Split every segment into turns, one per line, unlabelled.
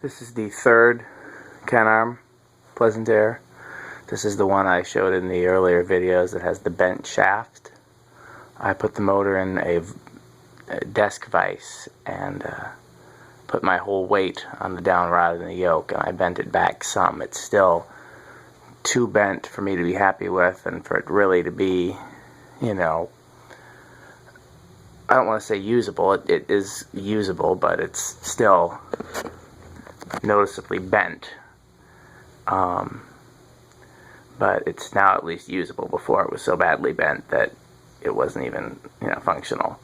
This is the third Canarm PleasantAire. This is the one I showed in the earlier videos that has the bent shaft. I put the motor in a desk vise and put my whole weight on the down rod and the yoke, and I bent it back some. It's still too bent for me to be happy with, and for it really to be, you know, I don't want to say usable. It is usable, but it's still noticeably bent. But it's now at least usable. Before it was so badly bent that it wasn't even, you know, functional.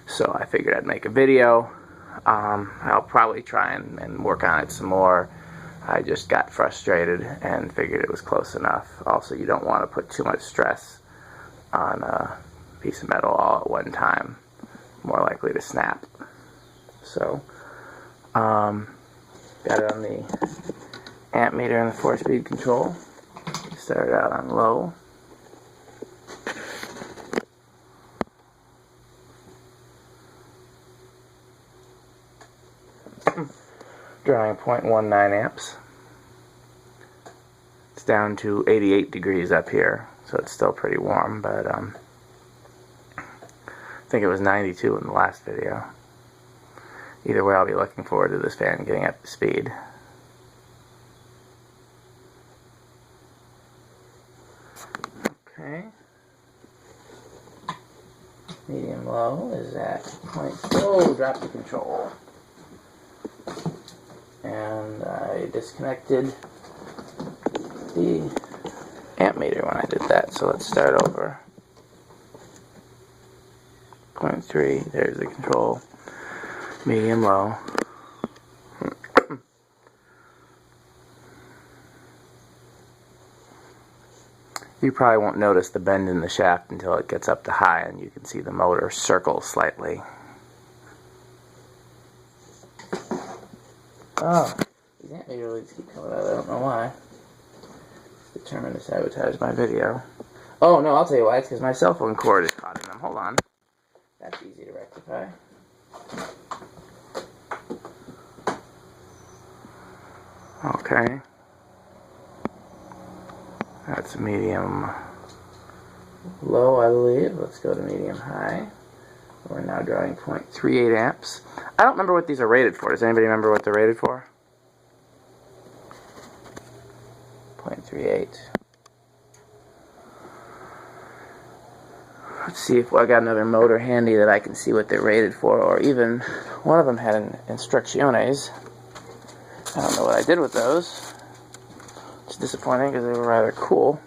So I figured I'd make a video. I'll probably try and work on it some more. I just got frustrated and figured it was close enough. Also, you don't want to put too much stress on a piece of metal all at one time. More likely to snap. So, got it on the amp meter and the 4-speed control. Started out on low. Drawing 0.19 amps. It's down to 88 degrees up here, so it's still pretty warm, but I think it was 92 in the last video. Either way, I'll be looking forward to this fan getting up to speed. Okay. Medium low is at point. Oh, drop the control. And I disconnected the amp meter when I did that, so let's start over. 0.3, there's the control. Medium low. You probably won't notice the bend in the shaft until it gets up to high and you can see the motor circle slightly. Oh, these amp meter leads keep coming out. I don't know why. It's determined to sabotage my video. Oh no, I'll tell you why. It's because my cell phone cord is caught in them. Hold on. That's easy to rectify. Okay. That's medium low, I believe. Let's go to medium high. We're now drawing 0.38 amps. I don't remember what these are rated for. Does anybody remember what they're rated for? 0.38. Let's see if I got another motor handy that I can see what they're rated for, or even one of them had instrucciones. I don't know what I did with those. It's disappointing because they were rather cool.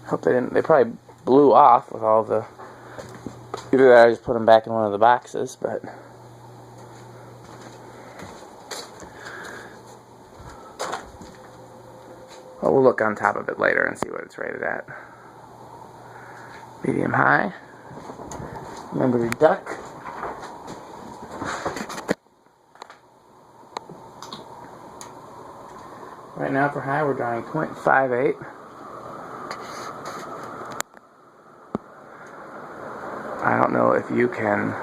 Hope they didn't. They probably blew off with all the. Either that or I just put them back in one of the boxes, but. Well, we'll look on top of it later and see what it's rated at. Medium high. Remember to duck. Right now for high we're drawing 0.58. I don't know if you can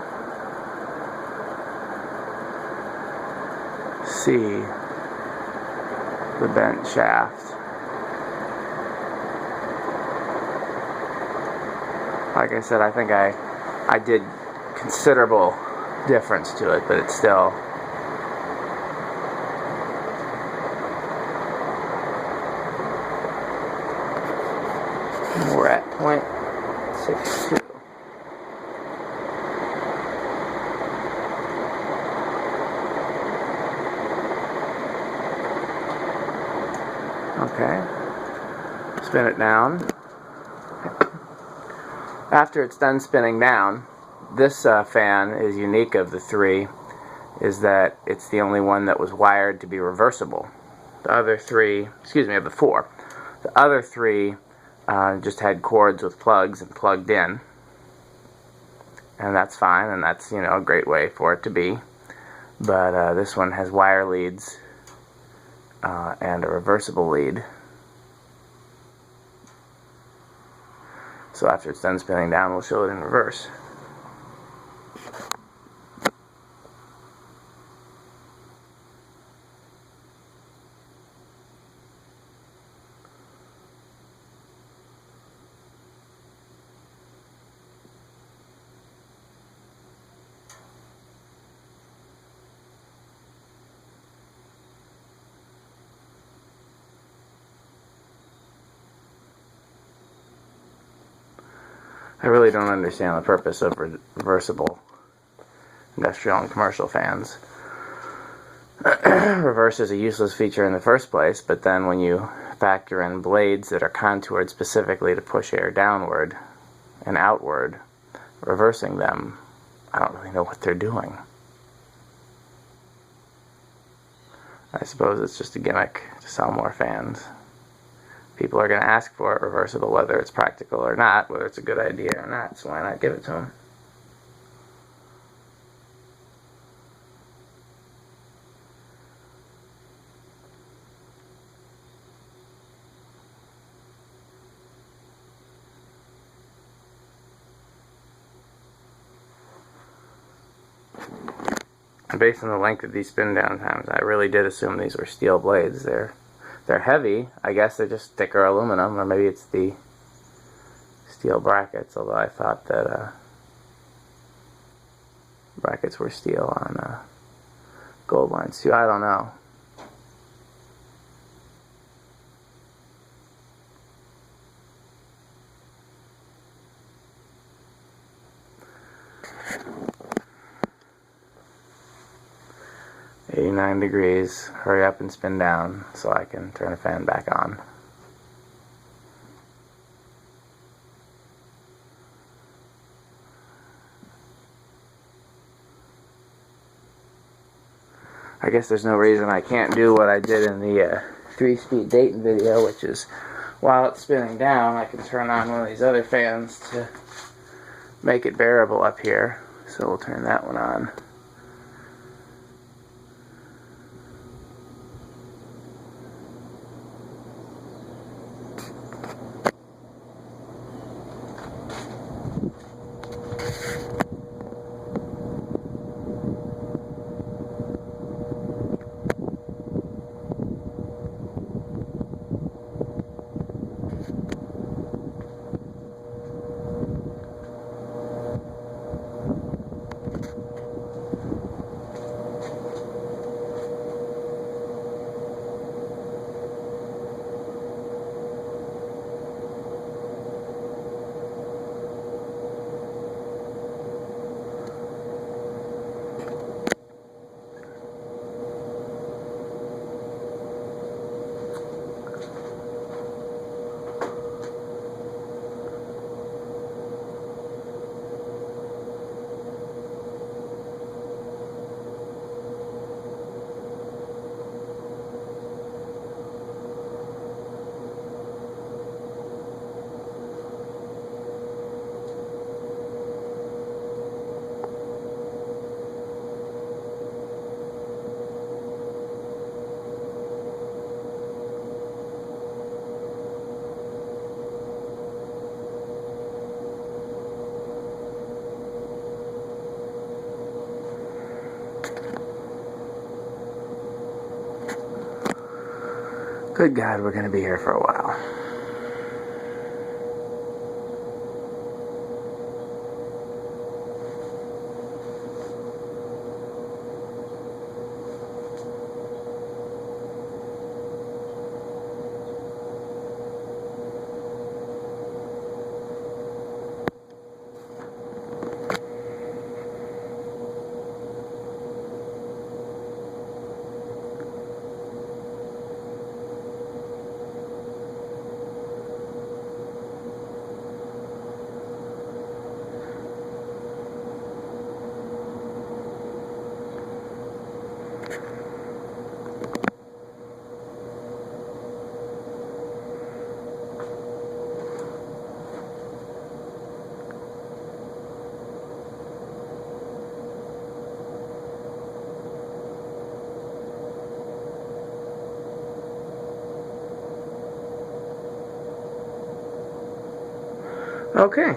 see the bent shaft. Like I said, I think I did considerable difference to it, but it's still. We're at 0.62. Okay. Spin it down. After it's done spinning down, this fan is unique of the three, is that it's the only one that was wired to be reversible. The other three, excuse me, of the four, the other three just had cords with plugs and plugged in, and that's fine, and that's, you know, a great way for it to be. But this one has wire leads and a reversible lead. So after it's done spinning down, we'll show it in reverse. I really don't understand the purpose of reversible industrial and commercial fans. Reverse is a useless feature in the first place, but then when you factor in blades that are contoured specifically to push air downward and outward, reversing them, I don't really know what they're doing. I suppose it's just a gimmick to sell more fans. People are going to ask for it reversible whether it's practical or not, whether it's a good idea or not, so why not give it to them? Based on the length of these spin down times, I really did assume these were steel blades. They're heavy. I guess they're just thicker aluminum, or maybe it's the steel brackets, although I thought that brackets were steel on gold lines too. I don't know. "89 degrees, hurry up and spin down so I can turn the fan back on." I guess there's no reason I can't do what I did in the 3-speed Dayton video, which is while it's spinning down, I can turn on one of these other fans to make it bearable up here. So we'll turn that one on. Good God, we're going to be here for a while. Okay,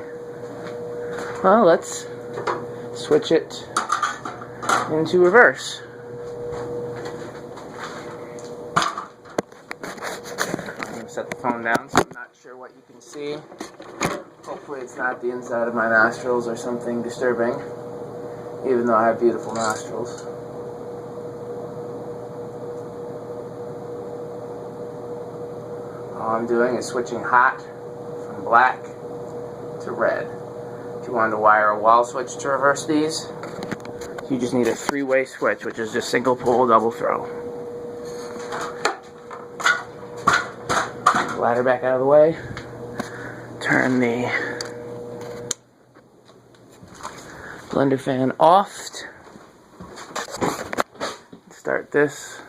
well, let's switch it into reverse. I'm going to set the phone down so I'm not sure what you can see. Hopefully it's not the inside of my nostrils or something disturbing, even though I have beautiful nostrils. All I'm doing is switching hot from black to red. If you wanted to wire a wall switch to reverse these, you just need a 3-way switch, which is just single pull, double throw. Ladder back out of the way. Turn the blender fan off. Start this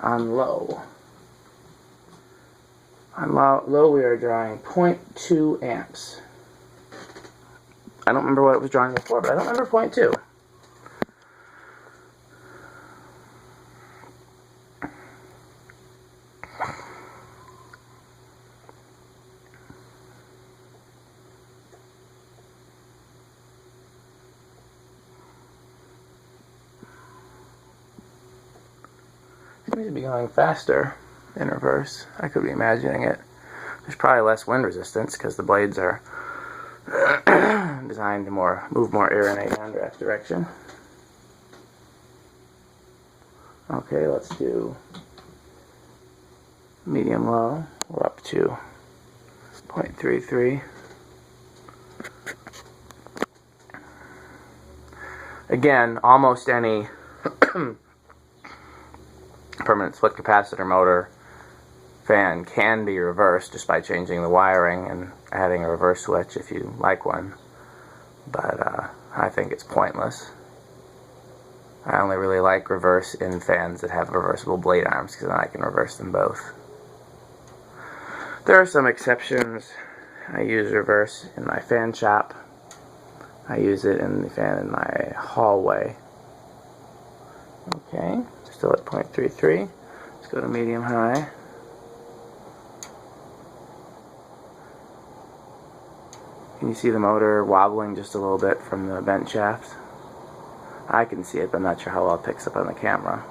on low. On low we are drawing 0.2 amps. I don't remember what it was drawing before, but I don't remember 0.2. Seems to be going faster in reverse. I could be imagining it. There's probably less wind resistance because the blades are designed to move more air in a downdraft direction. Okay, let's do medium low. We're up to 0.33. Again, almost any permanent split capacitor motor fan can be reversed just by changing the wiring and adding a reverse switch if you like one, but I think it's pointless. I only really like reverse in fans that have reversible blade arms because then I can reverse them both. There are some exceptions. I use reverse in my fan shop. I use it in the fan in my hallway. Okay, still at 0.33. Let's go to medium high. Can you see the motor wobbling just a little bit from the vent shaft? I can see it, but I'm not sure how well it picks up on the camera.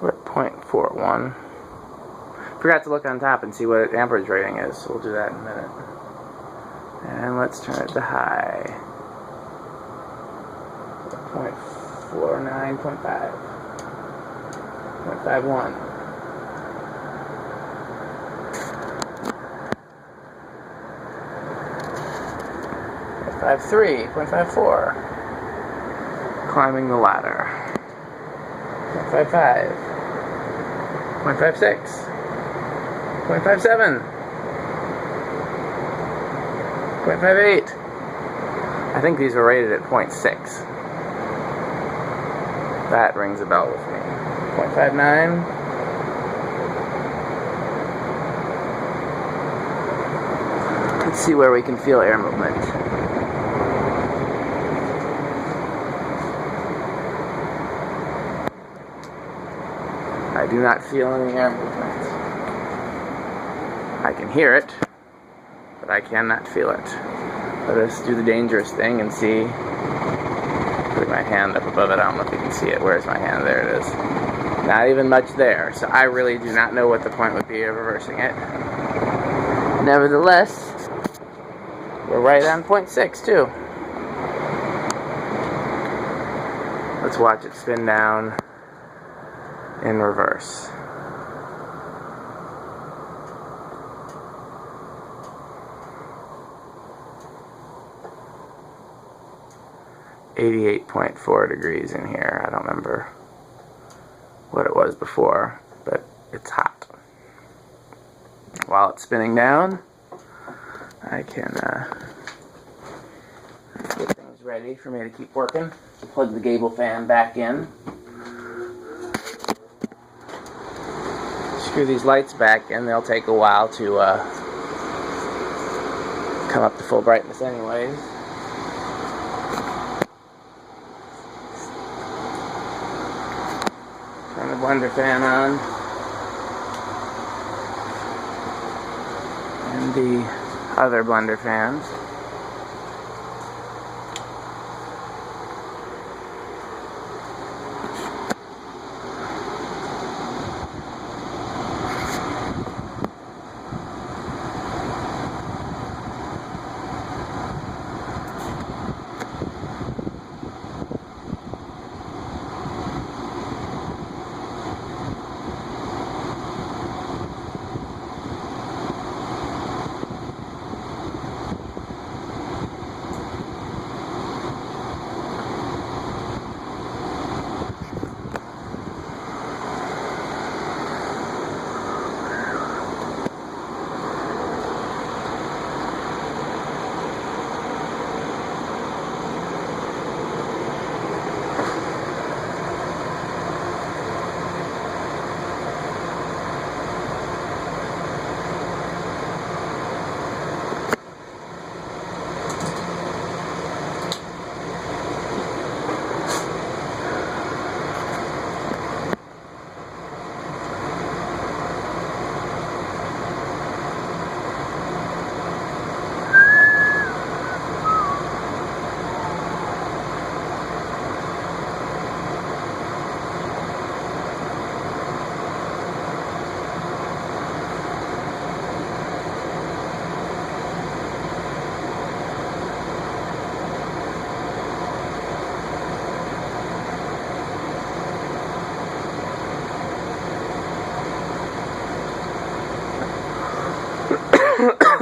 We're at 0.41. Forgot to look on top and see what its amperage rating is, so we'll do that in a minute. And let's turn it to high. 0.49, 0.5. 0.51. 0.53, 0.54. Climbing the ladder. 0.55. 0.56. 0.57. 0.58. I think these were rated at 0.6. That rings a bell with me. 0.59. Let's see where we can feel air movement. I do not feel any air movement. I can hear it, but I cannot feel it. Let us do the dangerous thing and see. Put my hand up above it. I don't know if you can see it. Where's my hand? There it is. Not even much there. So I really do not know what the point would be of reversing it. Nevertheless, we're right on 0.6 too. Let's watch it spin down in reverse. .4 degrees in here. I don't remember what it was before, but it's hot. While it's spinning down, I can get things ready for me to keep working. Plug the gable fan back in. Screw these lights back in. They'll take a while to come up to full brightness anyways. Turn the blender fan on. And the other blender fans.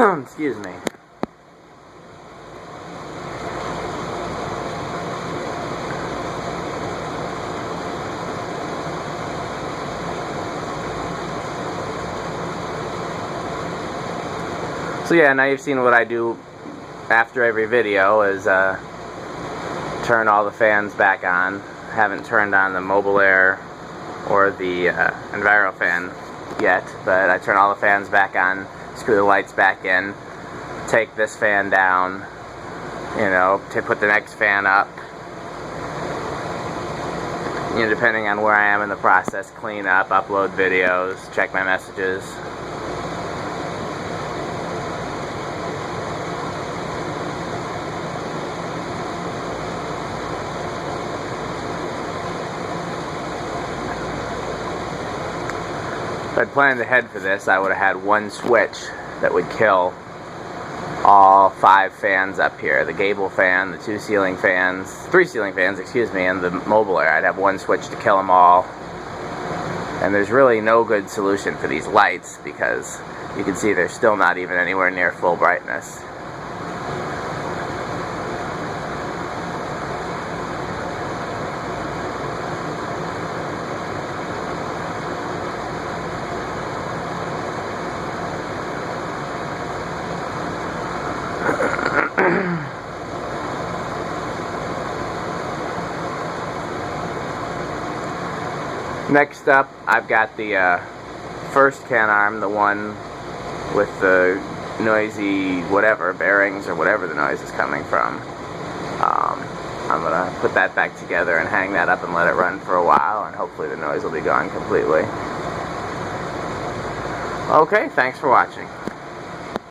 Excuse me. So yeah, now you've seen what I do after every video is turn all the fans back on. Haven't turned on the MobileAire or the Enviro fan yet, but I turn all the fans back on, screw the lights back in, take this fan down, you know, to put the next fan up. You know, depending on where I am in the process, clean up, upload videos, check my messages. If I'd planned ahead for this, I would have had one switch that would kill all 5 fans up here. The gable fan, the 3 ceiling fans, excuse me, and the MobileAire. I'd have one switch to kill them all. And there's really no good solution for these lights because you can see they're still not even anywhere near full brightness. Next up, I've got the first Canarm, the one with the noisy whatever, bearings or whatever the noise is coming from. I'm going to put that back together and hang that up and let it run for a while, and hopefully the noise will be gone completely. Okay, thanks for watching.